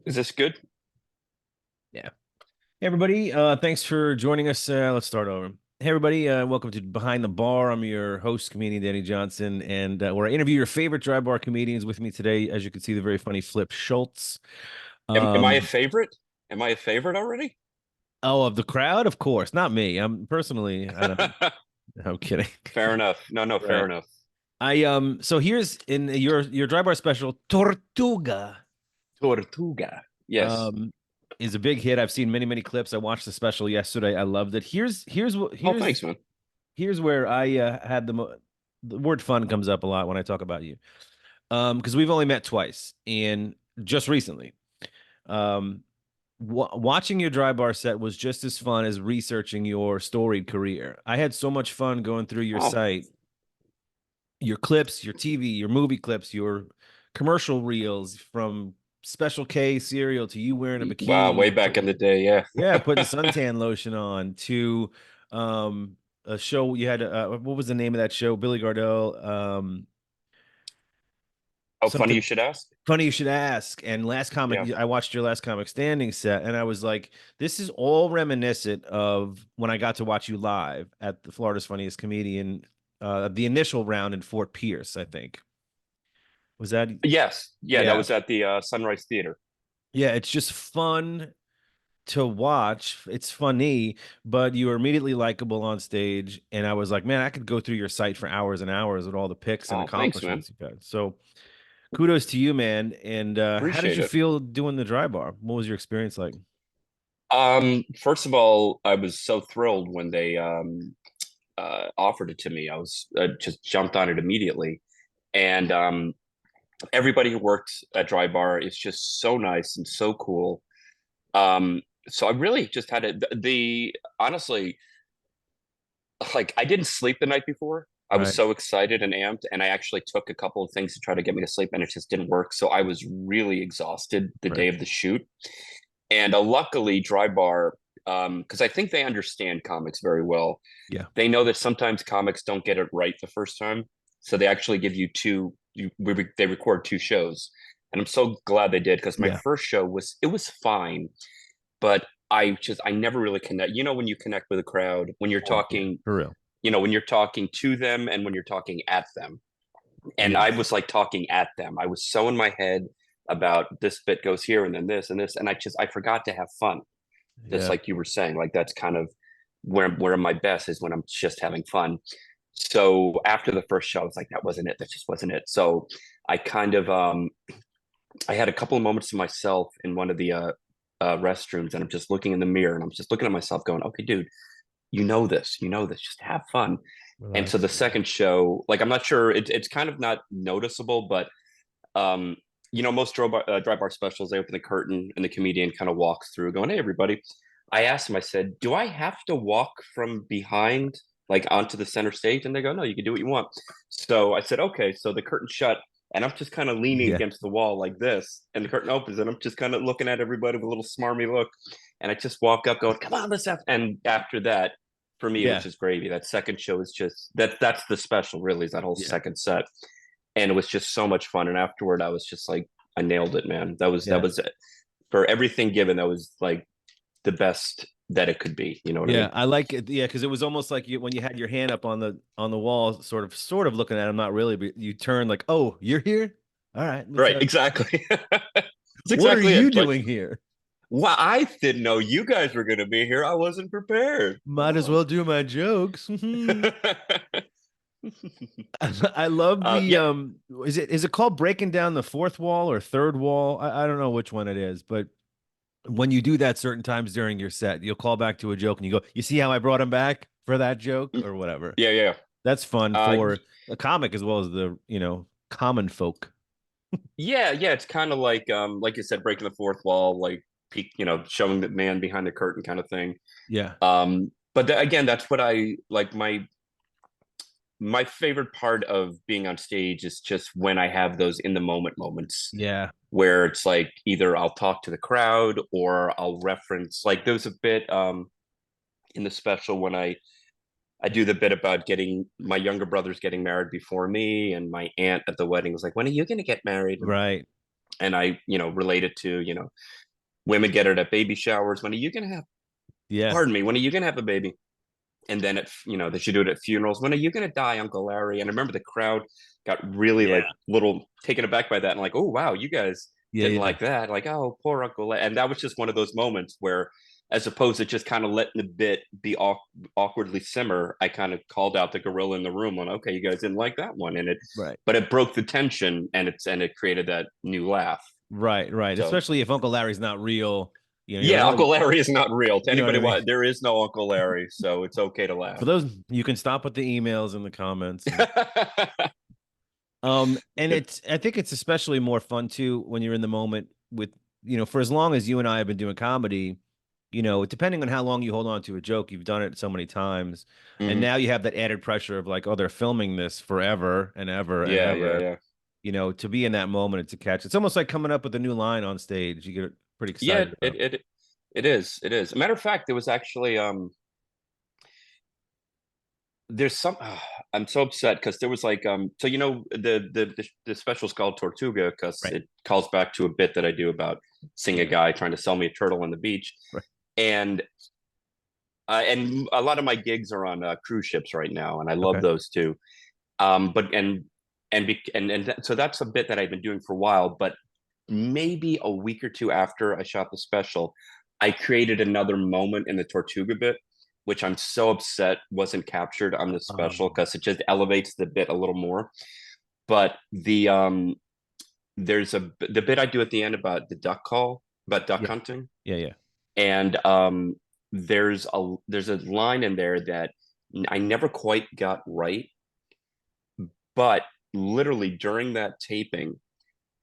Is this good? Yeah. Hey everybody, thanks for joining us. Let's start over. Hey everybody, welcome to Behind the Bar. I'm your host, comedian Danny Johnson, and where I interview your favorite dry bar comedians. With me today, as you can see, the very funny Flip Schultz. Am I a Um, favorite? Am I a favorite already? oh, of the crowd, of course, not me. I'm personally, I don't. I'm kidding. Fair enough. No, no, fair Right. enough. So here's in your dry bar special, Tortuga. Tortuga. Yes. Um, is a big hit. I've seen many clips. I watched the special yesterday. I loved it. Here's what Oh, thanks, man. here's where I had the word fun comes up a lot when I talk about you. Because we've only met twice and just recently. Um, Watching your dry bar set was just as fun as researching your storied career. I had so much fun going through your Oh, site, your clips, your TV, your movie clips, your commercial reels from Special K cereal to you wearing a wow. bikini Way and back in the putting day. Yeah. yeah, putting suntan lotion on to um a show you had what was the name of that show? Billy Gardell, Oh, funny you something should ask. funny you should ask. And last comic, Yeah. I watched your last comic standing set, and I was like, this is all reminiscent of when I got to watch you live at the Florida's Funniest Comedian, the initial round in Fort Pierce, I think. Was that Yes. Yeah, that yeah. was at the Sunrise Theater. Yeah, it's just fun to watch. It's funny, but you were immediately likable on stage. And I was like, man, I could go through your site for hours and hours with all the pics and Oh, thanks, man. accomplishments you've got. So kudos to you, man. And how did Appreciate you it. feel doing the dry bar? What was your experience like? First of all, I was so thrilled when they offered it to me. I was just jumped on it immediately. And everybody who worked at Dry Bar is just so nice and so cool. So I really just had the honestly, like I didn't sleep the night before. I was Right, so excited and amped, and I actually took a couple of things to try to get me to sleep, and it just didn't work. So I was really exhausted the right. day of the shoot. And luckily, Dry Bar, because I think they understand comics very well. Yeah. They know that sometimes comics don't get it right the first time, so they actually give you two. They record two shows, and I'm so glad they did because my Yeah. first show was it was fine, but I never really connect. You know, when you connect with a crowd, when you're Oh, yeah. talking, For real. when you're talking to them and when you're talking at them. And I Yes. was like talking at them. I was so in my head about this bit goes here and then this and this, and I forgot to have fun. Just Yeah. like you were saying, like that's kind of where my best is when I'm just having fun. So after the first show, I was like, that wasn't it. That just wasn't it. So I kind of I had a couple of moments to myself in one of the restrooms, and I'm just looking in the mirror, and I'm just looking at myself, going, "Okay, dude, you know this. Just have fun." And so the Relax. Yeah. second show, like I'm not sure, it's kind of not noticeable, but um, most dry bar specials, they open the curtain and the comedian kind of walks through, going, "Hey, everybody." I asked him, I said, "Do I have to walk from behind, like onto the center stage?" And they go, "No, you can do what you want." So I said, "Okay." So the curtain shut, and I'm just kind of leaning Yeah. against the wall like this, and the curtain opens, and I'm just kind of looking at everybody with a little smarmy look, and I just walk up, going, "Come on, let's have." And after that, for me, it was Yeah. just gravy. That second show is just that's the special, really, is that whole Yeah. second set, and it was just so much fun. And afterward, I was just like, I nailed it, man. That Yeah. was it. For everything given. That was like the best that it could be. You know what I Yeah, mean? I like it. Yeah, because it was almost like when you had your hand up on the wall, sort of looking at him, not really, but you turn like, "Oh, you're here. All right, let's Right. have." Exactly. That's What are exactly you it. Like, doing here? well, I didn't know you guys were going to be here. I wasn't prepared. Might as Oh. well do my jokes. I love the Yeah. is it called breaking down the fourth wall or third wall? I don't know which one it is, but when you do that certain times during your set, you'll call back to a joke and you go, "You see how I brought him back for that joke or whatever." Yeah. Yeah. That's fun Uh, for a comic as well as the, common folk. yeah. Yeah. It's kind of like you said, breaking the fourth wall, like, showing the man behind the curtain kind of thing. Yeah. But again, that's what I like. My favorite part of being on stage is just when I have those in the moment moments Yeah. where it's like either I'll talk to the crowd or I'll reference, like there's a bit in the special when I do the bit about getting my younger brothers getting married before me, and my aunt at the wedding was like, "When are you going to get married?" And Right. and I, relate it to, women get it at baby showers. When are you gonna have? Yeah. Pardon me. When are you gonna have a baby? And then they should do it at funerals. When are you gonna die, Uncle Larry? And I remember the crowd got really like Yeah. little taken aback by that, and like, oh wow, you guys Yeah. didn't Yeah. like that. Like, oh, poor Uncle Larry. And that was just one of those moments where, as opposed to just kind of letting the bit be awkwardly simmer, I kind of called out the gorilla in the room on, okay, you guys didn't like that one, and Right. but it broke the tension, and it created that new laugh. Right. Right. So Especially if Uncle Larry's not real. You're like, yeah, oh, Uncle Larry is not real. To you know what anybody, I mean? there is no Uncle Larry, so it's okay to laugh. For those, you can stop with the emails and the comments. And I think it's especially more fun too when you're in the moment with, for as long as you and I have been doing comedy, depending on how long you hold on to a joke, you've done it so many times. And Mhm. now you have that added pressure of like, oh, they're filming this forever and ever and Yeah, yeah, ever. yeah. To be in that moment and to catch. It's almost like coming up with a new line on stage. You get pretty Yeah, excited about. it is. It is. A matter of fact, there was actually there's some I'm so upset because there was like so the special is called Tortuga because Right. it calls back to a bit that I do about seeing a Yeah. guy trying to sell me a turtle on the beach. Right. And and a lot of my gigs are on cruise ships right now, and I love Okay. those too. But so that's a bit that I've been doing for a while. But maybe a week or two after I shot the special, I created another moment in the Tortuga bit, which I'm so upset wasn't captured on the special Um, because it just elevates the bit a little more. But there's the bit I do at the end about the duck call, about duck yeah. hunting, Yeah. Yeah. and there's a line in there that I never quite got right, but literally during that taping,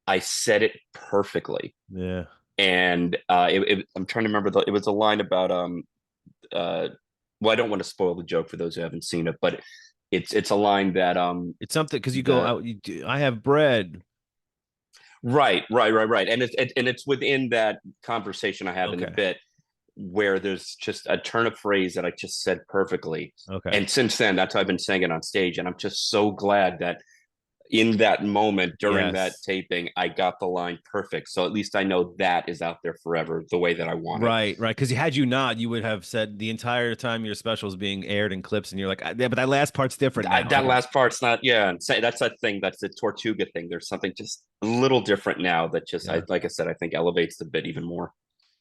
I said it perfectly. Yeah. And I'm trying to remember it was a line about uh well, I don't want to spoil the joke for those who haven't seen it, but it's a line that It's something because you go the out, I have bread. right, and it's within that conversation I have in the Okay. bit where there's just a turn of phrase that I just said perfectly. Okay. And since then, that's how I've been saying it on stage, and I'm just so glad that in that moment during that Yes. taping, I got the line perfect. So at least I know that is out there forever the way that I want it. Right, right. Because had you not, you would have said the entire time your special is being aired in clips, and you're like, yeah, but that last part's different now. I That got last part's not, yeah. And say that's that thing. That's the Tortuga thing. There's something just a little different now that just, yeah. like I said, I think elevates the bit even more.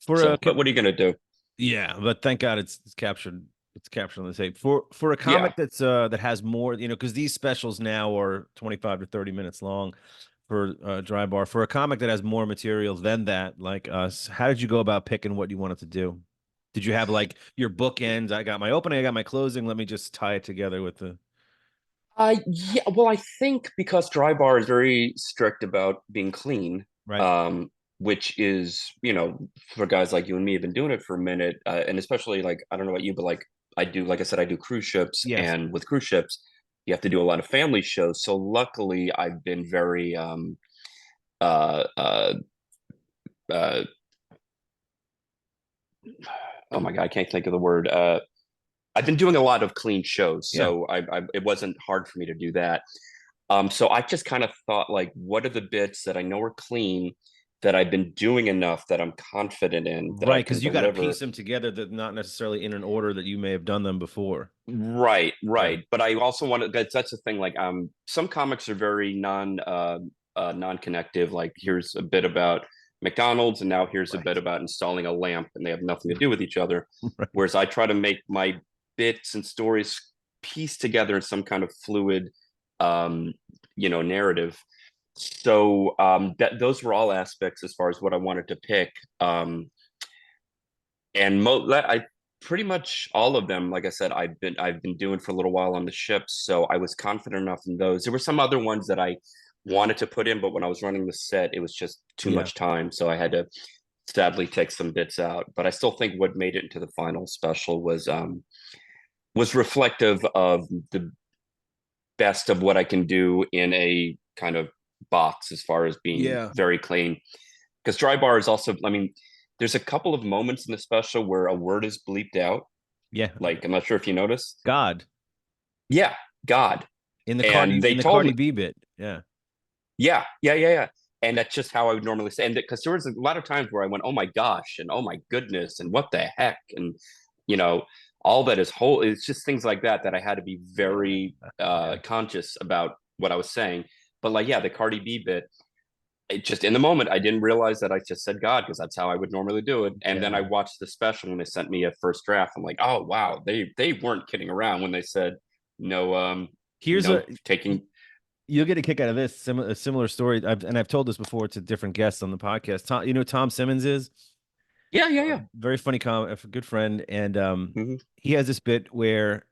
For a So, but what are you gonna do? yeah, but thank God it's captured. It's captured on the tape. For a Yeah, comic that has more, because these specials now are 25 to 30 minutes long for Dry Bar. For a comic that has more material than that, like us, how did you go about picking what you wanted to do? Did you have like your bookends? I got my opening, I got my closing. Let me just tie it together with the yeah. Well, I think because Dry Bar is very strict about being clean, right. um, which is, for guys like you and me have been doing it for a minute, and especially like I don't know about you, but like I do, like I said, I do cruise ships, Yes. and with cruise ships, you have to do a lot of family shows. So luckily, I've been very uh, uh, uh, oh my God, I can't think of the word. I've been doing a lot of clean shows, Yeah. so it wasn't hard for me to do that. So I just kind of thought, like, what are the bits that I know are clean that I've been doing enough that I'm confident in that I Right, can because you got to piece deliver? them together that not necessarily in an order that you may have done them before. Right, Right. right. But I also want to. That's the thing. Like, some comics are very non-connective. Like, here's a bit about McDonald's, and now here's a bit Right. about installing a lamp, and they have nothing to do with each other. Right. Whereas I try to make my bits and stories piece together in some kind of fluid, um, narrative. So that those were all aspects as far as what I wanted to pick. And I pretty much all of them, like I said, I've been doing for a little while on the ships, so I was confident enough in those. There were some other ones that I wanted to put in, but when I was running the set, it was just too Yeah. much time, so I had to sadly take some bits out. But I still think what made it into the final special was reflective of the best of what I can do in a kind of box as far as being Yeah. very clean. Because Dry Bar is also, I mean, there's a couple of moments in the special where a word is bleeped out. Yeah. Like, I'm not sure if you noticed. God Yeah, God. in the And Cardi they in the told me, Cardi B bit. Yeah. yeah, yeah, yeah, yeah. And that's just how I would normally say. And because there was a lot of times where I went, "Oh my gosh," and "Oh my goodness," and "What the heck," and you know, all that is whole. It's just things like that that I had to be very Yeah. conscious about what I was saying. But like, yeah, the Cardi B bit, it just in the moment I didn't realize that I just said God because that's how I would normally do it. And then I Yeah. watched the special when they sent me a first draft. I'm like, oh wow, they weren't kidding around when they said no, Here's a taking. you'll get a kick out of this. A similar story. I've told this before to different guests on the podcast. Tom, you know who Tom Simmons is? Yeah, yeah, yeah. Very funny a good friend, and Hmm. he has this bit where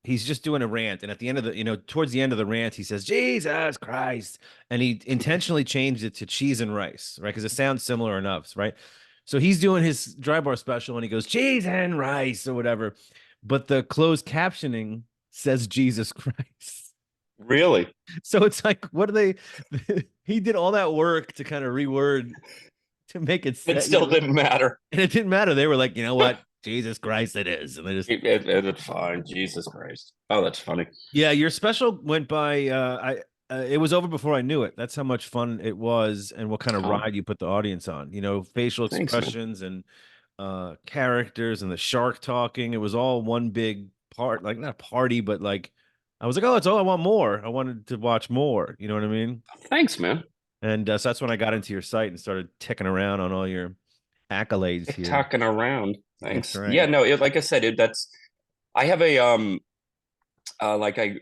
he's just doing a rant, and at the end of the towards the end of the rant, he says Jesus Christ, and he intentionally changed it to cheese and rice, right? Because it sounds similar enough, right? So he's doing his dry bar special, and he goes cheese and rice or whatever, but the closed captioning says Jesus Christ. Really, So it's like, what are they? He did all that work to kind of reword to make it it set, still didn't matter. and it didn't matter. They were like, you know what? Jesus Christ, it is. And they just, It's fine. Jesus Christ. Oh, that's funny. yeah, your special went by. It was over before I knew it. That's how much fun it was, and what kind of Oh, ride you put the audience on. Facial thanks, man. expressions and characters and the shark talking. It was all one big part, like not party, but like I was like, oh, it's all I want more. I wanted to watch more. You know what I mean? Thanks, man. And so that's when I got into your site and started ticking around on all your accolades here. Talking around. That's Thanks. Yeah, right. no, like I said, that's I have a like I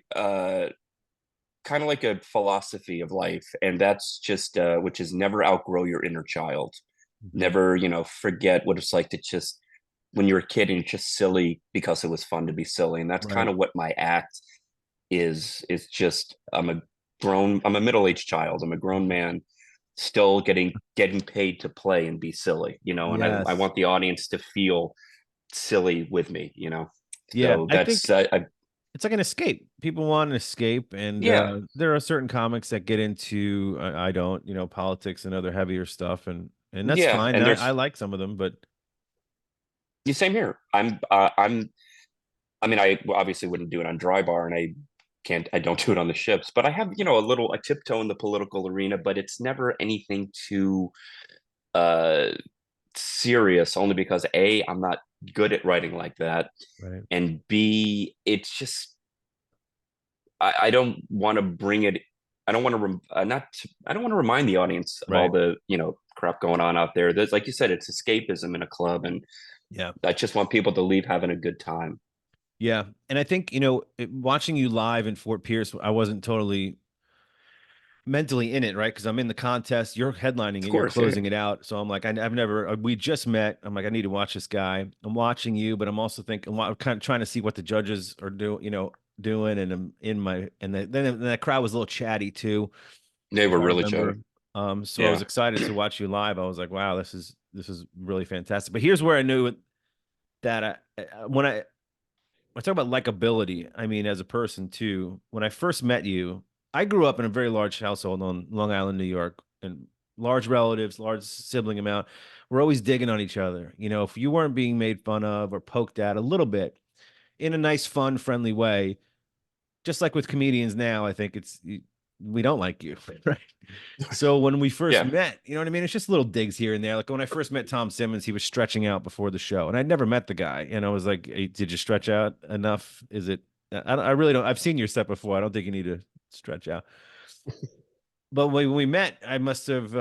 kind of like a philosophy of life, and that's just which is never outgrow your inner child. Mhm. Never, forget what it's like to just when you're a kid and you're just silly because it was fun to be silly. And that's kind Right. of what my act is just I'm a middle-aged child. I'm a grown man still getting paid to play and be silly, and I Yes. want the audience to feel silly with me. Yeah. So I think that's it's like an escape. People want an escape, and yeah, there are certain comics that get into. I don't, politics and other heavier stuff, and that's yeah, fine. and I there's like some of them, but the same here. I mean, I obviously wouldn't do it on dry bar, and I don't do it on the ships, but I have, a tiptoe in the political arena, but it's never anything too uh serious, only because A, I'm not good at writing like that, right, and B, it's just I don't want to bring it. I don't want to not. I don't want to remind the audience of all right, the crap going on out there. There's like you said, it's escapism in a club, and yeah, I just want people to leave having a good time. yeah. And I think watching you live in Fort Pierce, I wasn't totally mentally in it, right? Because I'm in the contest, you're headlining Of it, you're course, yeah. closing it out. So I'm like, I've never, we just met. I'm like, I need to watch this guy. I'm watching you, but I'm also thinking, I'm kind of trying to see what the judges are doing. And I'm in my, and then that crowd was a little chatty too, They if were I really chatty. remember. So I was Yeah, excited to watch you live. I was like, wow, this is really fantastic. But here's where I knew that when I talk about likability, I mean, as a person too, when I first met you, I grew up in a very large household on Long Island, New York, and large relatives, large sibling amount. We're always digging on each other. If you weren't being made fun of or poked at a little bit in a nice, fun, friendly way, just like with comedians now, I think we don't like you, right? So when we first yeah. met, you know what I mean? It's just little digs here and there. Like when I first met Tom Simmons, he was stretching out before the show, and I'd never met the guy. And I was like, hey, "Did you stretch out enough? Is it?" I really don't. I've seen your set before. I don't think you need to stretch out. But when we met, I must have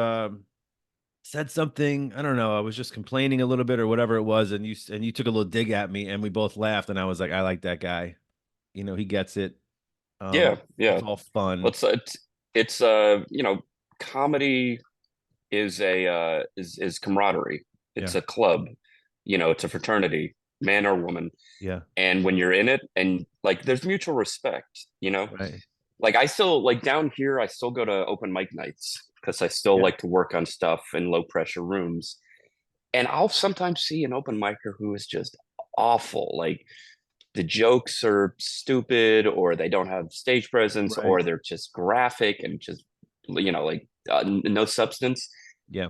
said something. I don't know. I was just complaining a little bit or whatever it was, and you took a little dig at me, and we both laughed. And I was like, "I like that guy. He gets it. Yeah, It's yeah. all fun." Let's it's comedy is a is camaraderie. Yeah. It's a club. It's a fraternity, man or woman. Yeah. And when you're in it, and like there's mutual respect, Right. like I still like down here, I still go to open mic nights because I still Yeah. like to work on stuff in low pressure rooms. And I'll sometimes see an open micer who is just awful. Like the jokes are stupid, or they don't have stage presence, Right. or they're just graphic and just like no substance. Yeah.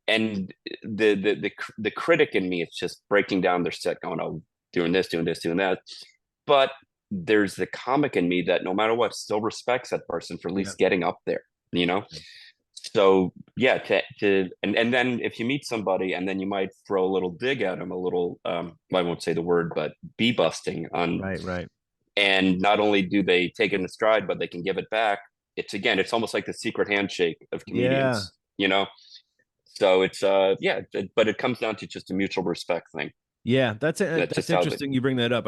And the critic in me is just breaking down their set, going, "Oh, doing this, doing this, doing that." But there's the comic in me that no matter what still respects that person for at Yeah. least getting up there, you know? So yeah, and then if you meet somebody and then you might throw a little dig at them, a little I won't say the word, but bee busting on, Right, right. and not only do they take it in stride, but they can give it back. It's again, it's almost like the secret handshake of Yeah. comedians, you know? So it's yeah, but it comes down to just a mutual respect thing. Yeah, That's that's just how they. interesting. You bring that up.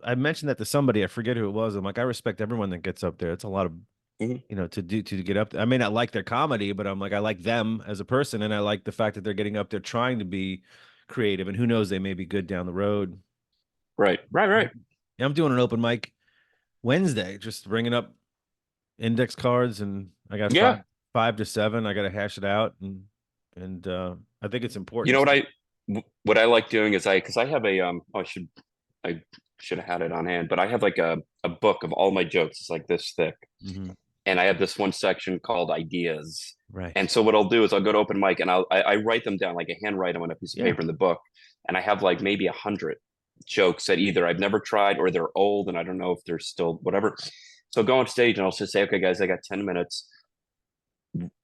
I mentioned that to somebody. I forget who it was. I'm like, I respect everyone that gets up there. It's a lot of, Mhm. to get up there. I may not like their comedy, but I'm like, I like them as a person, and I like the fact that they're getting up there trying to be creative. And who knows, they may be good down the road. Right, right, right. Yeah, I'm doing an open mic Wednesday, just bringing up index cards, and I got Yeah. 5 to 7. I got to hash it out, and I think it's You important. know what I like doing is because I have a oh, I should have had it on hand, but I have like a book of all my jokes. It's like this thick, Hmm. and I have this one section called ideas. Right. And so what I'll do is I'll go to open mic and I write them down, like a handwrite them on a piece of Yeah. paper in the book, and I have like maybe 100 jokes that either I've never tried or they're old and I don't know if they're still whatever. So go on stage and I'll just say, okay, guys, I got 10 minutes.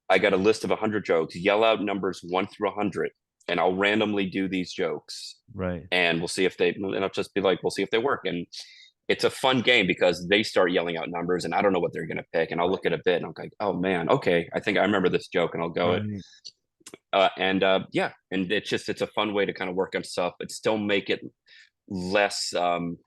I got a list of 100 jokes. Yell out numbers 1 through 100, and I'll randomly do these jokes, Right. and we'll see if they. And I'll just be like, we'll see if they work. And it's a fun game because they start yelling out numbers, and I don't know what they're going to pick. And I'll look at a bit, and I'm like, oh man, okay, I think I remember this joke, and I'll go it. Right. And yeah, and it's a fun way to kind of work on stuff, but still make it less Pressure.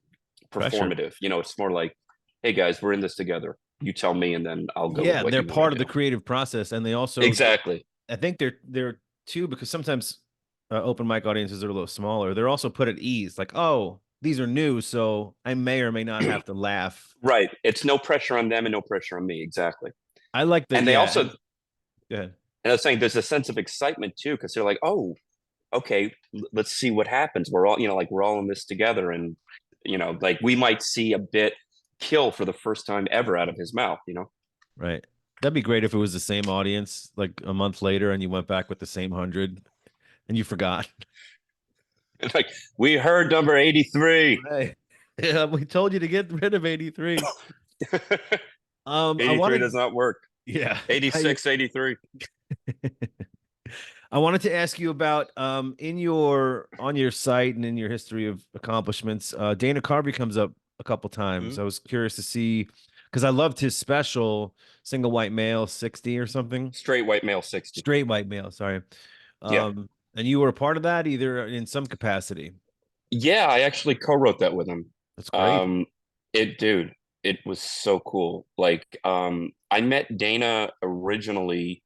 performative. It's more like, hey guys, we're in this together. You tell me, and then I'll go with Yeah, what they're you want part to of the do. creative process, and they also, Exactly. I think they're too, because sometimes open mic audiences are a little smaller. They're also put at ease, like, oh, these are new, so I may or may not have to laugh. Right. It's no pressure on them and no pressure on me. Exactly. I like the And they yeah. also, And go ahead. and I was saying, there's a sense of excitement too, because they're like, oh, okay, let's see what happens. We're all, like we're all in this together. And, like we might see a bit kill for the first time ever out of his mouth. Right. That'd be great if it was the same audience like a month later, and you went back with the same 100 and you forgot. It's like, we heard number 83. Right. Yeah, we told you to get rid of 83. I 83 wanted, does not work. yeah. I 86, 83. I wanted to ask you about in your on your site and in your history of accomplishments, Dana Carvey comes up a couple times. Mhm. I was curious to see, because I loved his special, Single White Male 60 or something. Straight white male 60. Straight White Male, sorry. Yeah. And you were a part of that either in some capacity. Yeah, I actually co-wrote that with him. That's great. Um, dude, it was so cool. Like, I met Dana originally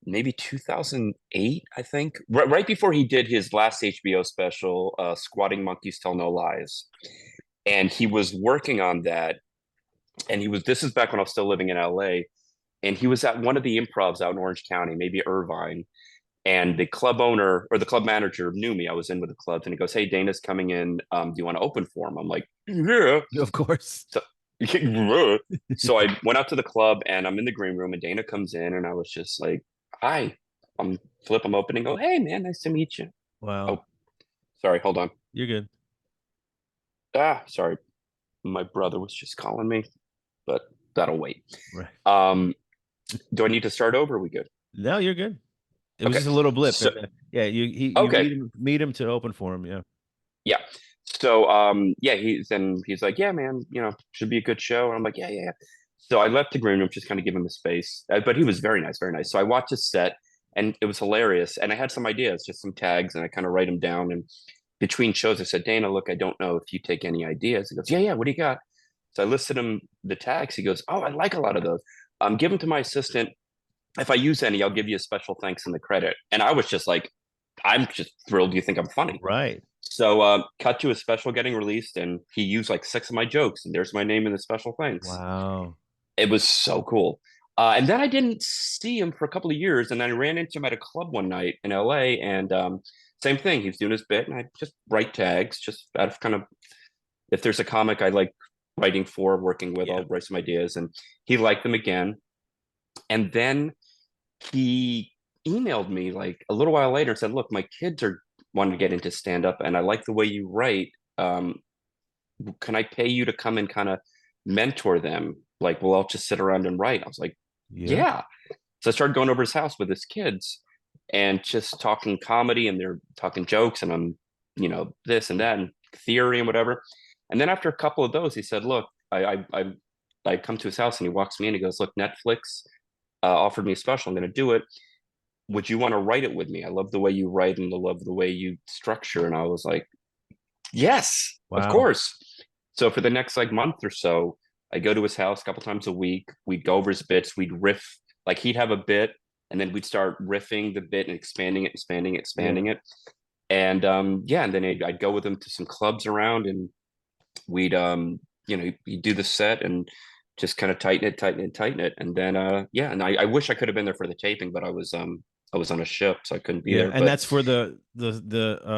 maybe 2008, I think, right before he did his last HBO special, Squatting Monkeys Tell No Lies. And he was working on that. And this is back when I was still living in LA. And he was at one of the improvs out in Orange County, maybe Irvine. And the club owner or the club manager knew me. I was in with the clubs, and he goes, "Hey, Dana's coming in. Do you want to open for him?" I'm like, "Yeah." Of course. So, so I went out to the club, and I'm in the green room, and Dana comes in, and I was just like, "Hi, I'm Flip. I'm opening. Oh, hey, man, nice to meet you." Wow. Oh, sorry, hold on. You're good. Sorry, my brother was just calling me, but that'll wait. Right. Do I need to start over? Are we good? No, you're good. It was Okay. just a little blip. So, Yeah, you okay. meet him to open for him. Yeah. Yeah. So yeah, he's like, yeah, man, should be a good show. And I'm like, yeah, yeah, yeah. So I left the green room, just kind of give him a space. But he was very nice, very nice. So I watched his set, and it was hilarious. And I had some ideas, just some tags, and I kind of write them down. And between shows, I said, Dana, look, I don't know if you take any ideas. He goes, yeah, yeah, what do you got? So I listed him the tags. He goes, oh, I like a lot of those. Give them to my assistant. If I use any, I'll give you a special thanks in the credit. And I was just like, I'm just thrilled. You think I'm funny? Right. So cut to a special getting released, and he used like 6 of my jokes, and there's my name in the special thanks. Wow. It was so cool. And then I didn't see him for a couple of years, and then I ran into him at a club one night in LA, and same thing. He was doing his bit, and I just write tags, just out of kind of, if there's a comic I like writing for, working with, Yeah. I'll write some ideas, and he liked them again. And then he emailed me like a little while later and said, "Look, my kids are wanting to get into stand up, and I like the way you write. can I pay you to come and kind of mentor them? Like, well, I'll just sit around and write. I was like, Yeah. yeah. So I started going over his house with his kids and just talking comedy, and they're talking jokes, and I'm, this and that and theory and whatever. And then after a couple of those, he said, look, I come to his house, and he walks me in. He goes, look, Netflix offered me a special. I'm going to do it. Would you want to write it with me? I love the way you write and I love the way you structure. And I was like, yes, of Wow. course. So for the next like month or so, I go to his house a couple times a week. We'd go over his bits. We'd riff, like he'd have a bit, and then we'd start riffing the bit and expanding it, expanding it, Yeah. expanding it. And yeah, and then I'd go with him to some clubs around, and we'd he'd do the set and just kind of tighten it, tighten it, tighten it. And then yeah, and I wish I could have been there for the taping, but I was on a ship, so I couldn't be Yeah. there. And But that's for the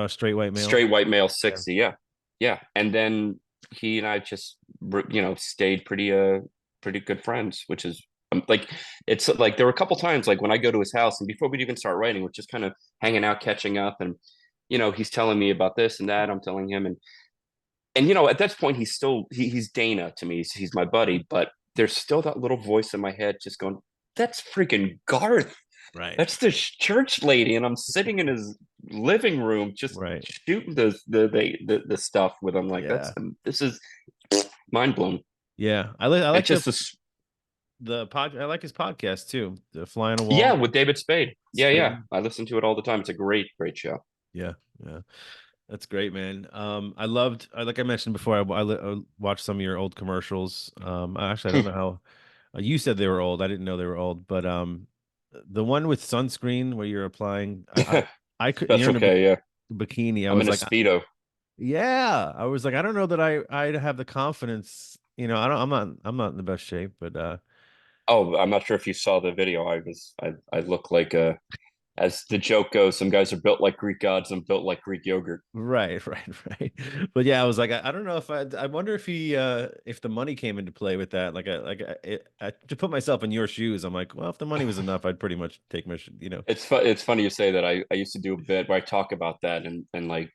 straight white male. straight white male Yeah. 60, yeah. Yeah. And then he and I just stayed pretty good friends, which is like it's like there were a couple times like when I go to his house and before we'd even start writing, we're just kind of hanging out, catching up, and he's telling me about this and that, I'm telling him, and at that point he's Dana to me. He's my buddy, but there's still that little voice in my head just going, that's freaking Garth. Right. That's the church lady, and I'm sitting in his living room just Right. shooting the stuff with him. Like Yeah. this is mind blown. Yeah. I It's like just this, I like his podcast too. The Fly on a yeah, Wall. with David Spade. Yeah, yeah, Spade. I listen to it all the time. It's a great show. Yeah. Yeah. That's great, man. Like I mentioned before, I watched some of your old commercials. Actually, I don't know how you said they were old. I didn't know they were old, but the one with sunscreen where you're applying, I could, you're Special in a K. Yeah, bikini. I I'm was in a like, speedo. yeah, I was like, I don't know that I'd have the confidence. I'm not in the best shape, but Oh, I'm not sure if you saw the video. I look like as the joke goes, some guys are built like Greek gods. I'm built like Greek yogurt. right, right. But yeah, I was like, I don't know I wonder if the money came into play with that. To put myself in your shoes, I'm like, well, if the money was enough, I'd pretty much take It's funny you say that. I used to do a bit where I talk about that and like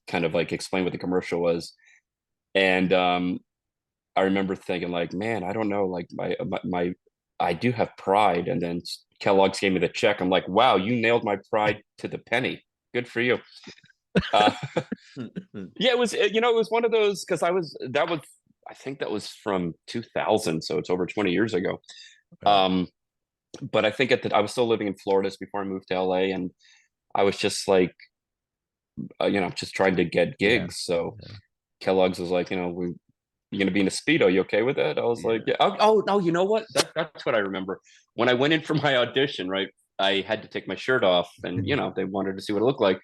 kind of like explain what the commercial was. And I remember thinking like, man, I don't know, like my I do have pride. And then Kellogg's gave me the check. I'm like, wow, you nailed my pride to the penny. Good for you. Uh, yeah, it was one of those because I think that was from 2000, so it's over 20 years ago. Okay. Um, but I think I was still living in Florida before I moved to LA, and I was just like, just trying to get Yeah. gigs. So Yeah. Kellogg's was like, you're gonna be in a speedo. You okay with that? I was like, Yeah. yeah. Oh no, you know what? That's what I remember. When I went in for my audition, right? I had to take my shirt off, and they wanted to see what it looked like.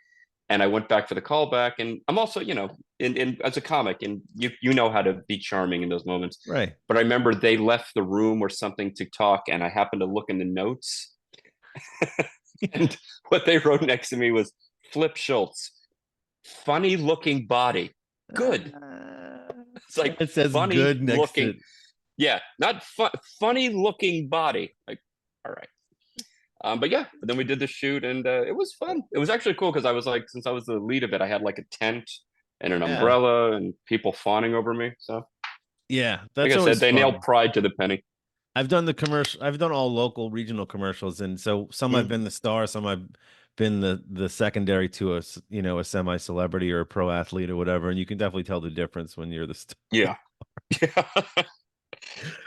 And I went back for the callback, and I'm also, in as a comic, and you know how to be charming in those moments. Right. But I remember they left the room or something to talk, and I happened to look in the notes, and what they wrote next to me was Flip Schultz, funny looking body. Good. It's like It says funny good next looking. to Yeah, not funny looking body. Like, all right. But yeah, then we did the shoot, and it was fun. It was actually cool because I was like, since I was the lead of it, I had like a tent and an yeah. umbrella and people fawning over me. So, Yeah, like that's I said, always they nailed fun. pride to the penny. I've done all local regional commercials, and so some I've Mm, been the star, some I've been the secondary to a semi celebrity or a pro athlete or whatever, and you can definitely tell the difference when you're the star. yeah,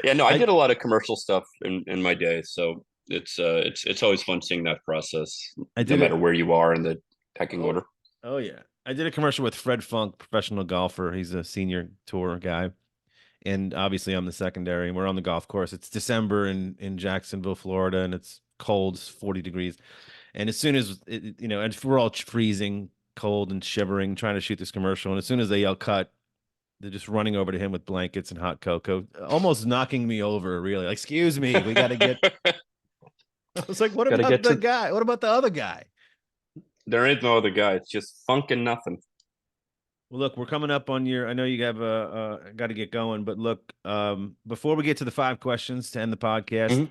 yeah. No, I I did a lot of commercial stuff in my day, so it's always fun seeing that process, I no did matter it. where you are in the pecking Oh, order. oh yeah. I did a commercial with Fred Funk, professional golfer. He's a senior tour guy. And obviously I'm the secondary, and we're on the golf course. It's December in Jacksonville, Florida, and it's cold, it's 40 degrees. And as soon as and we're all freezing, cold and shivering, trying to shoot this commercial. And as soon as they yell cut, they're just running over to him with blankets and hot cocoa, almost knocking me over, really. Like, excuse me, we got to get. I was like, what Got to about get the to. guy? What about the other guy? There ain't no other guy. It's just funk and nothing. Well, look, we're coming up on your. I know you have got to get going, but look, before we get to the 5 questions to end the podcast,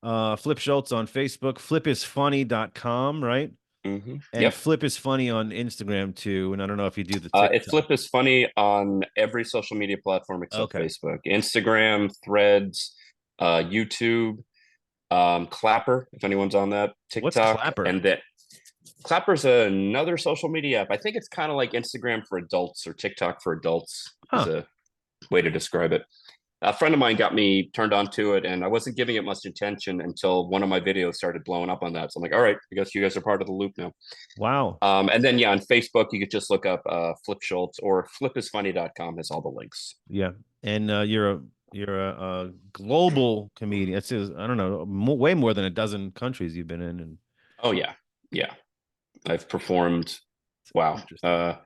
Mhm. Flip Schultz on Facebook, flipisfunny.com, right? And Yep. Flip is funny on Instagram too. And I don't know if you do the TikTok. Flip is funny on every social media platform except Okay. Facebook, Instagram, Threads, YouTube, Clapper, if anyone's on that, What's TikTok, Clapper? and that Clapper's another social media app. I think it's kind of like Instagram for adults or TikTok for adults is Huh. a way to describe it. A friend of mine got me turned on to it, and I wasn't giving it much attention until one of my videos started blowing up on that. So I'm like, all right, I guess you guys are part of the loop now. Wow. And then, yeah, on Facebook, you could just look up Flip Schultz or flipisfunny.com has all the links. Yeah. And you're a global comedian. It says, I don't know, way more than a dozen countries you've been in. And Oh, yeah. Yeah. I've performed, it's wow, interesting.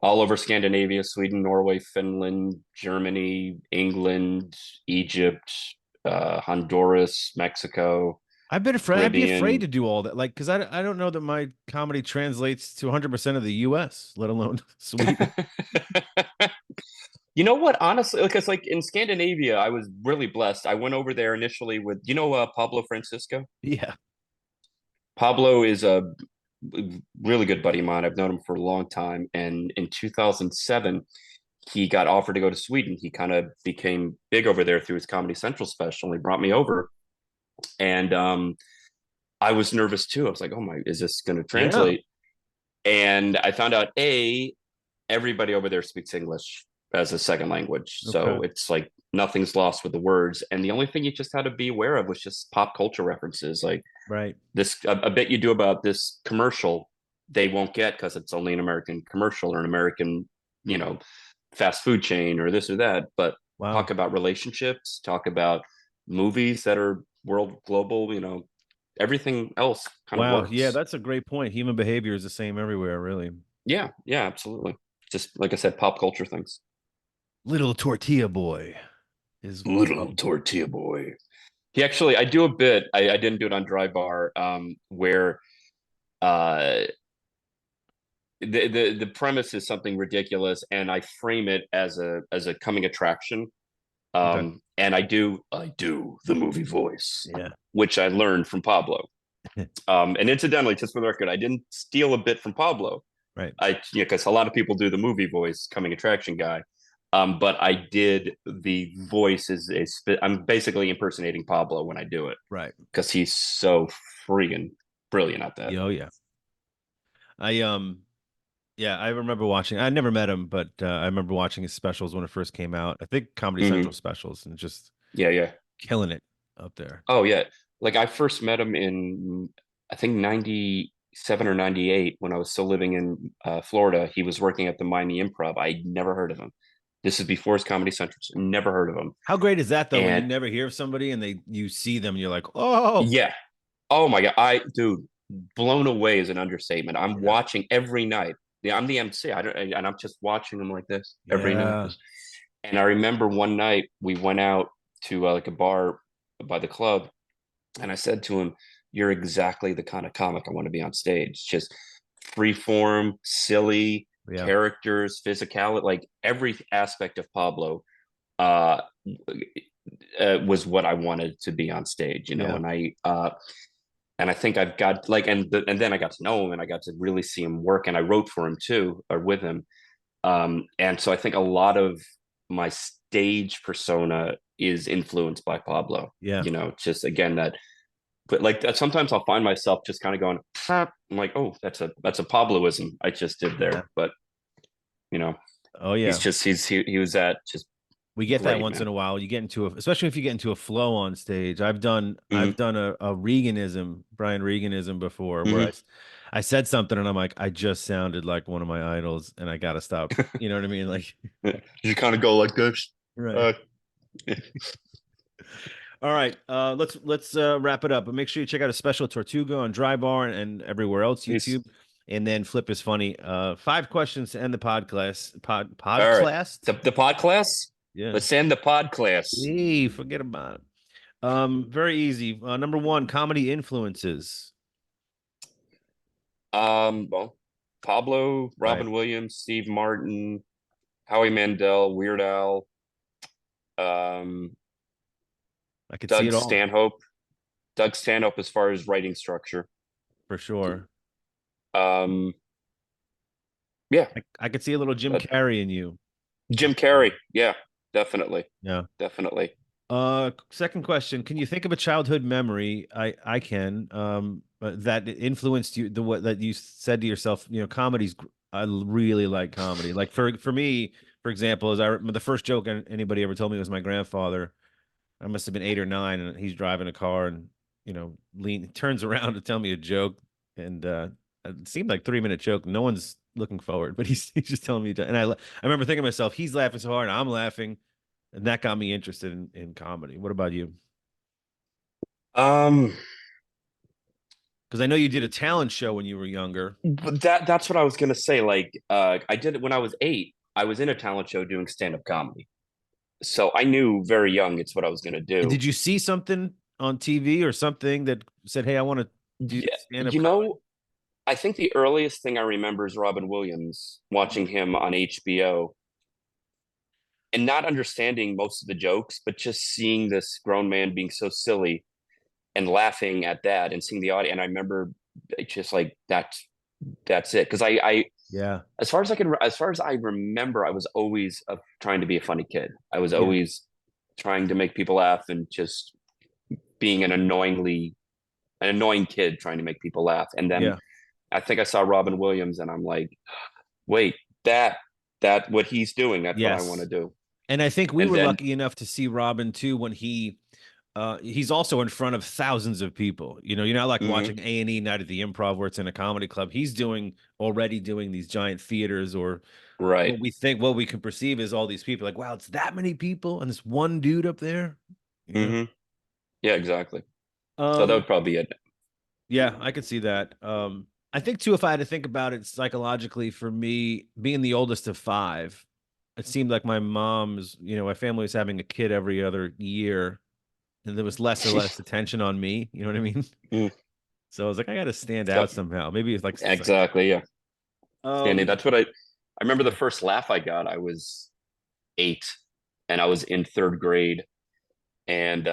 all over Scandinavia, Sweden, Norway, Finland, Germany, England, Egypt, Honduras, Mexico, I've been afraid. I'd be afraid Caribbean. to do all that. Like, because I don't know that my comedy translates to 100% of the US, let alone Sweden. You know what? Honestly, because like in Scandinavia, I was really blessed. I went over there initially with, Pablo Francisco. Yeah. Pablo is a really good buddy of mine. I've known him for a long time. And in 2007, he got offered to go to Sweden. He kind of became big over there through his Comedy Central special. And he brought me over. And I was nervous too. I was like, oh my, is this going to Yeah. translate? And I found out, everybody over there speaks English as a second language. Okay. So it's like nothing's lost with the words. And the only thing you just had to be aware of was just pop culture references. Like Right. this, a bit you do about this commercial, they won't get because it's only an American commercial or an American, you know, fast food chain or this or that. But Wow. talk about relationships, talk about movies that are world global, everything else kind of Wow. Yeah, works. that's a great point. Human behavior is the same everywhere, really. Yeah, yeah, absolutely. Just like I said, pop culture things. Little tortilla boy is one of Little them. tortilla boy. He actually, I do a bit. I didn't do it on Dry Bar, where uh, the premise is something ridiculous, and I frame it as a coming attraction. Okay. And I do the movie voice, Yeah. which I learned from Pablo. And incidentally, just for the record, I didn't steal a bit from Pablo. Right. Because a lot of people do the movie voice, coming attraction guy. But I did the voice I'm basically impersonating Pablo when I do it Right. because he's so freaking brilliant at that. Oh yeah. I yeah, I remember watching. I never met him, but I remember watching his specials when it first came out. I think Comedy Central Hmm. specials and just Yeah, yeah. killing it up there. Oh, yeah. Like I first met him in, I think, 97 or 98 when I was still living in Florida. He was working at the Miami Improv. I never heard of him. This is before his Comedy Central. Never heard of him. How great is that though when you And never hear of somebody and you see them and you're like, "Oh." yeah, oh my God. Dude, blown away is an understatement. I'm Yeah. watching every night. Yeah, I'm the MC. I don't, and I'm just watching them like this every night. Yeah. And I remember one night we went out to like a bar by the club, and I said to him, "You're exactly the kind of comic I want to be on stage. Just free form, silly Yeah. characters, physicality, like every aspect of Pablo." Uh, was what I wanted to be on stage, Yeah. and I think I've got like, and then I got to know him and I got to really see him work, and I wrote for him too, or with him. And so I think a lot of my stage persona is influenced by Pablo. Yeah. Just again that, but like that, sometimes I'll find myself just kind of going, "Pop." I'm like, oh, that's a Pabloism I just did Yeah. there, but you know, Oh he's yeah. just he was at just We get that great, once in man. a while. You get into especially if you get into a flow on stage. I've done Hmm. a Reganism, Brian Reganism before, where Hmm. I said something and I'm like, I just sounded like one of my idols, and I gotta stop. You know what I mean? Like, You kind of go like this. right. Uh, All right. Let's wrap it up. But make sure you check out a special Tortuga on Dry Bar and everywhere else, Peace. YouTube. And then Flip is funny. 5 questions to end the podcast. All right. Podcast? The pod class. Yeah. Let's end the pod class. Hey, forget about it. Very easy. Number one, comedy influences. Well, Pablo, Right. Robin Williams, Steve Martin, Howie Mandel, Weird Al, um, I could see Doug it all Stanhope. Doug Stanhope, as far as writing structure. for sure. Um, yeah, I could see a little Jim uh, Carrey in you. Jim Carrey. Yeah, definitely, Yeah. definitely. Second question. Can you think of a childhood memory? I can, that influenced you, the what that you said to yourself, comedy's, I really like comedy. Like for me, for example, the first joke anybody ever told me was my grandfather. I must have been 8 or 9, and he's driving a car and, turns around to tell me a joke. And it seemed like 3 minute joke. No one's looking forward, but he's just telling me and I remember thinking to myself, he's laughing so hard, I'm laughing. And that got me interested in comedy. What about you? Um, Because I know you did a talent show when you were younger. but that's what I was gonna say. Like, I did it when I was 8. I was in a talent show doing stand-up comedy, so I knew very young it's what I was gonna And do. did you see something on TV or something that said, "Hey, I want to do Yeah, stand-up comedy"? I think the earliest thing I remember is Robin Williams, watching him on HBO and not understanding most of the jokes, but just seeing this grown man being so silly and laughing at that and seeing the audience. And I remember it's just like that's it. Because I Yeah, as far as I remember, I was always trying to be a funny kid. I was yeah, always trying to make people laugh and just being an annoying kid trying to make people laugh. And then yeah, I think I saw Robin Williams and I'm like, wait, that that what he's doing, that's what I want to yes. do. And I think we And were then lucky enough to see Robin too when he's also in front of thousands of people. You're not like mhm, watching A&E Night at the Improv where it's in a comedy club. He's already doing these giant theaters, or right. what we can perceive as all these people. Like, wow, it's that many people and this one dude up there. You know. Hmm. Yeah, exactly. So that Um, would probably be it. yeah, I could see that. I think too, if I had to think about it psychologically, for me, being the oldest of five, it seemed like my family was having a kid every other year, and there was less and less attention on me. You know what I mean? Mm, So I was like, I got to stand yep, out somehow. Maybe it's like, exactly. Yeah. Standing. um, That's what I remember the first laugh I got. I was 8 and I was in third grade and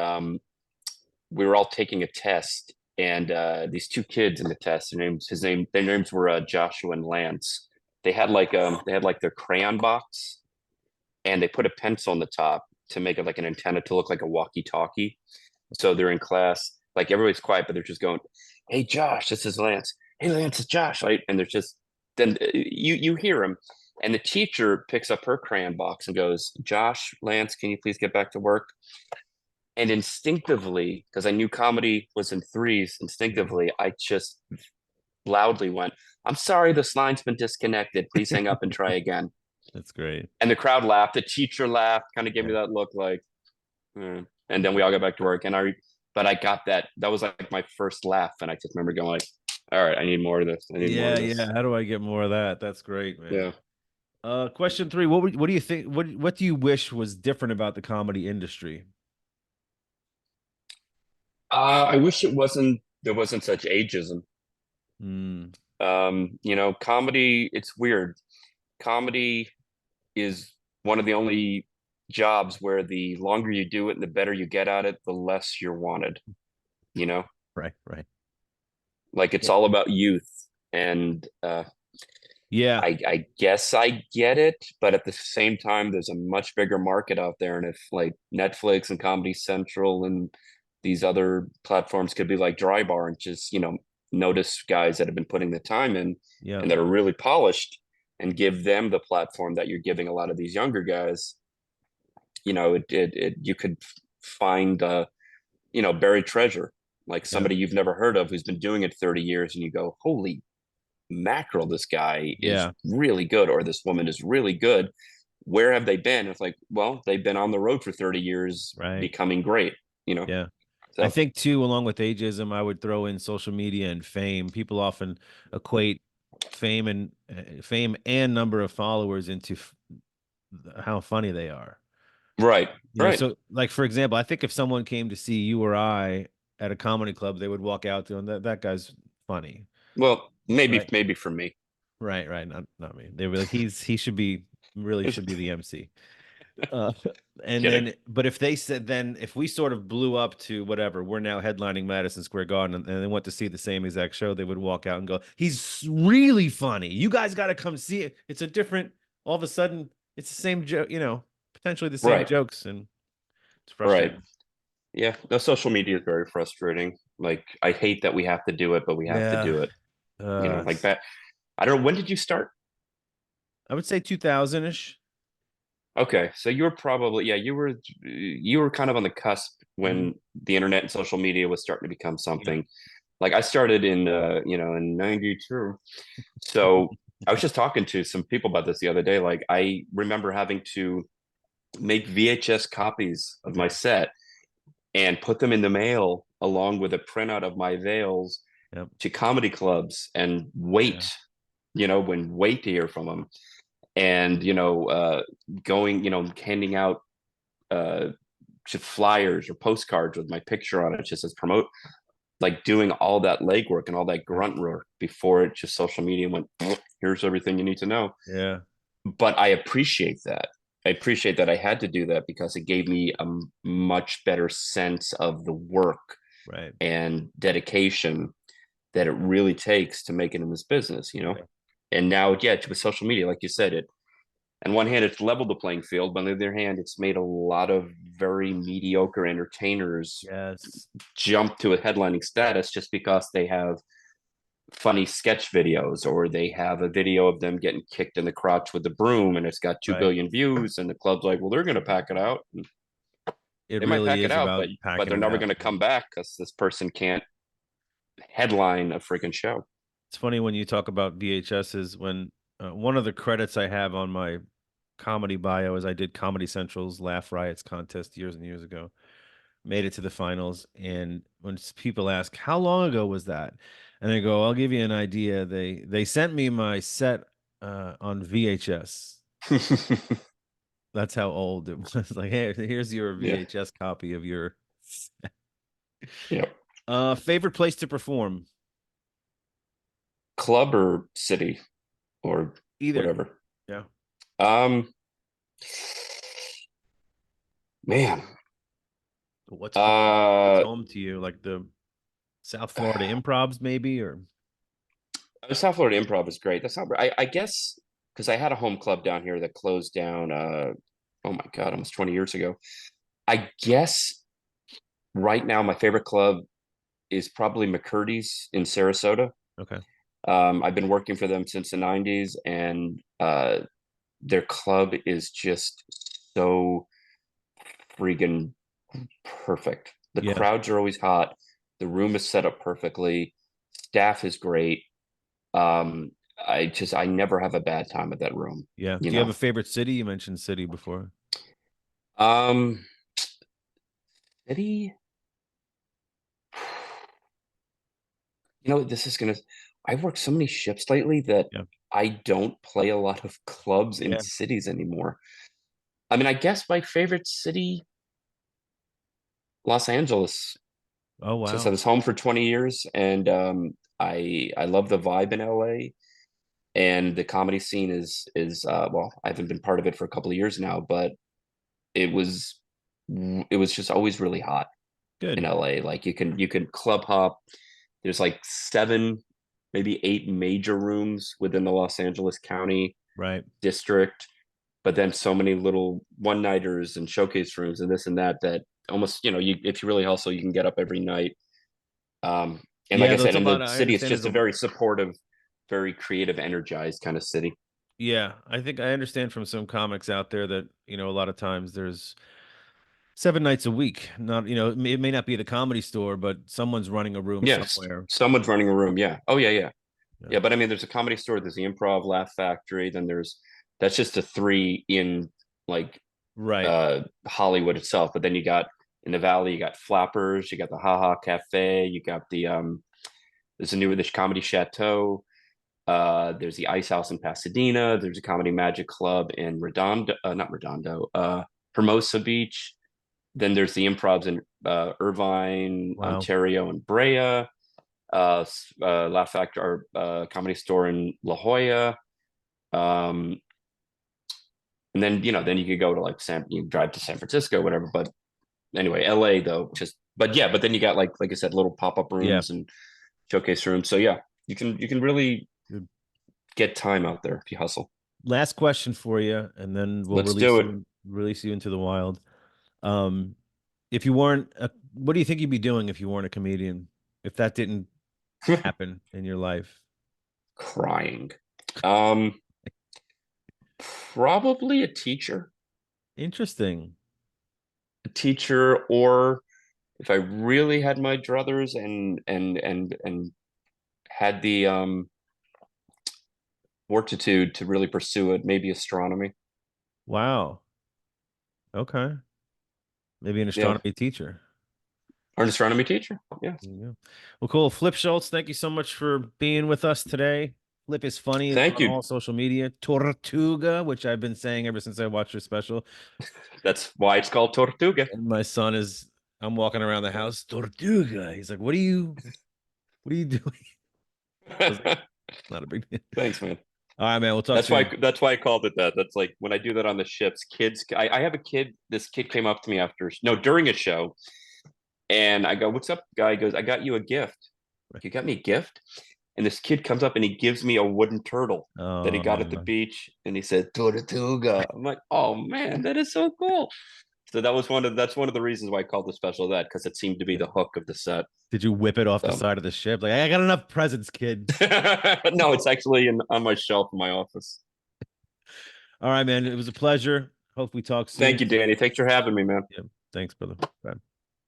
we were all taking a test and these two kids in the test, their names were Joshua and Lance. They had like their crayon box and they put a pencil on the top to make it like an antenna to look like a walkie-talkie. So they're in class, like everybody's quiet, but they're just going, "Hey, Josh, this is Lance. Hey, Lance, it's Josh." Right? And they're just then you hear him, and the teacher picks up her crayon box and goes, "Josh, Lance, can you please get back to work?" And instinctively, because I knew comedy was in threes, instinctively, I just loudly went, "I'm sorry, this line's been disconnected. Please hang up and try again." that's great. And the crowd laughed. The teacher laughed, kind of gave Yeah. me that look like, hmm. And then we all got back to work. But I got that. That was like my first laugh, and I just remember going like, "All right, I need more of this. I need more Yeah, of yeah. this." How do I get more of that? That's great, man. Yeah. Question three. What do you think? What do you wish was different about the comedy industry? I wish there wasn't such ageism. Hmm. Comedy. It's weird. Comedy is one of the only jobs where the longer you do it and the better you get at it, the less you're wanted. You know, Right, right. like it's Yeah. all about youth, and Yeah, I guess I get it, but at the same time, there's a much bigger market out there. And if like Netflix and Comedy Central and these other platforms could be like Dry Bar and just, notice guys that have been putting the time in yeah, and that are really polished and give them the platform that you're giving a lot of these younger guys, you could find, buried treasure, like yeah, somebody you've never heard of who's been doing it 30 years and you go, holy mackerel, this guy is yeah. really good, or this woman is really good. Where have they been? It's like, well, they've been on the road for 30 years Right. becoming great, you know? Yeah. I So, think too, along with ageism, I would throw in social media and fame. People often equate fame and number of followers into how funny they are. right, right. So like for example, I think if someone came to see you or I at a comedy club, they would walk out to and that guy's funny. Well, maybe, Right. maybe for me. Right, right. Not me. They were like, he should be really should be the MC. Uh, and Kidding. then, but if they said, then if we sort of blew up to whatever, we're now headlining Madison Square Garden, and they went to see the same exact show, they would walk out and go, "He's really funny. You guys got to come see it. It's a different. All of a sudden, it's the same joke. Potentially the same Right. jokes, and it's Right. frustrating." Yeah. No, social media is very frustrating. Like, I hate that we have to do it, but we have to Yeah. do it. Like Uh, that. I don't know. When did you start? I would say 2000 ish. Okay, so you were probably, yeah, you were kind of on the cusp Mhm. when the internet and social media was starting to become Yeah. something. Like, I started in 92. So I was just talking to some people about this the other day. Like, I remember having to make VHS copies of my Yeah. set and put them in the mail along with a printout of my veils Yep. to comedy clubs and Yeah. wait to hear from them. And going, handing out uh flyers or postcards with my picture on it just as promote, like doing all that legwork and all that Yep. grunt work before it just social media went, "Oh, here's everything you need to know." Yeah. But I appreciate that I had to do that because it gave me a much better sense of the work Right. and dedication that it really takes to make it in this business. Right. And now, yeah, with social media, like you said, it on one hand, it's leveled the playing field, but on the other hand, it's made a lot of very mediocre entertainers Yes. jump to a headlining status just because they have funny sketch videos or they have a video of them getting kicked in the crotch with the broom and it's got 2 Right. billion views and the club's like, well, they're going to pack it out. And It they might really pack it is out, about but packing they're it never out. going to come back because this person can't headline a freaking show. It's funny when you talk about VHSs. When one of the credits I have on my comedy bio is I did Comedy Central's Laugh Riots contest years and years ago. Made it to the finals, and when people ask how long ago was that, and I go, "I'll give you an idea." They sent me my set on VHS. That's how old it was. Like, hey, here's your Yeah. VHS copy of your Yeah. favorite place to perform. Club or city or Either. whatever. Yeah. Um, Man, What's home? What's uh, home to you? Like the South Florida improvs, maybe, or South Florida Improv is great. That's not, I guess, because I had a home club down here that closed down, oh my God, almost 20 years ago. I guess right now my favorite club is probably McCurdy's in Sarasota. okay. I've been working for them since the 90s, and their club is just so freaking perfect. The Yeah. crowds are always hot. The room is set up perfectly. Staff is great. Um, I never have a bad time at that room, Yeah. you Do you have know. a favorite city? You mentioned city before. Um, Eddie, this is gonna. I've worked so many shifts lately that Yeah. I don't play a lot of clubs in Yeah. cities anymore. I mean, I guess my favorite city, Los Angeles, Oh since I wow. was home for 20 years, and I love the vibe in LA, and the comedy scene is well, I haven't been part of it for a couple of years now, but it was it was just always really hot in Good. LA. Like, you can club hop. There's like seven, maybe eight major rooms within the Los Angeles County Right. district, but then so many little one-nighters and showcase rooms and this and that that almost, you if you really hustle, you can get up every night. And like Yeah, I there's said, a in lot. the I city, it's understand there's just a a very supportive, very creative, energized kind of city. Yeah, I think I understand from some comics out there that, a lot of times there's 7 nights a week. Not, it may not be the Comedy Store, but someone's running a room Yes, somewhere. someone's running a room. Yeah. Oh yeah, yeah. Yeah. Yeah, but I mean, there's a comedy store, there's the Improv, Laugh Factory, then there's that's just a three in like Right. Hollywood itself. But then you got in the Valley, you got Flappers, you got the Haha Cafe, you got there's Comedy Chateau. There's the Ice House in Pasadena. There's a Comedy Magic Club in Redondo, not Redondo, Hermosa Beach. Then there's the Improvs in Irvine, Wow. Ontario, and Brea. Laugh Factory or Comedy Store in La Jolla. Um, And then, then you could go to like you drive to San Francisco, whatever. But anyway, LA though, but yeah, but then you got like I said, little pop-up Yeah. rooms and showcase rooms. So yeah, you can really Good. get time out there if you hustle. Last question for you, and then we'll Let's do it. release you into the wild. Um, if you weren't what do you think you'd be doing if you weren't a comedian? If that didn't happen in your life? Crying. Um, Probably a teacher. Interesting. A teacher, or if I really had my druthers and had the fortitude to really pursue it, maybe astronomy. Wow. Okay. Maybe an Yeah, astronomy teacher. or an astronomy teacher. Yeah. Yeah. Well, cool. Flip Schultz, thank you so much for being with us today. Flip is funny. It's Thank on you. all social media. Tortuga, which I've been saying ever since I watched your special. That's why it's called Tortuga. And my son is, I'm walking around the house, Tortuga. He's like, what are you doing? I was like, not a big deal. Thanks, man. All right, man. We'll talk That's why soon. that's why I called it that. That's like when I do that on the ships, kids. I have a kid. This kid came up to me during a show, and I go, "What's up, guy?" He goes, "I got you a gift. You got me a gift?" And this kid comes up and he gives me a wooden turtle that he got at the Oh, beach, and he said Tortuga. I'm like, "Oh man, that is so cool." So that's one of the reasons why I called the special that, because it seemed to be yeah. the hook of the set. Did you whip it off the So side of the ship? Like, I got enough presents, kid. no, it's actually on my shelf in my office. All right, man. It was a pleasure. Hope we talk soon. Thank you, Danny. Thanks for having me, man. Yeah. Thanks, brother. Bye.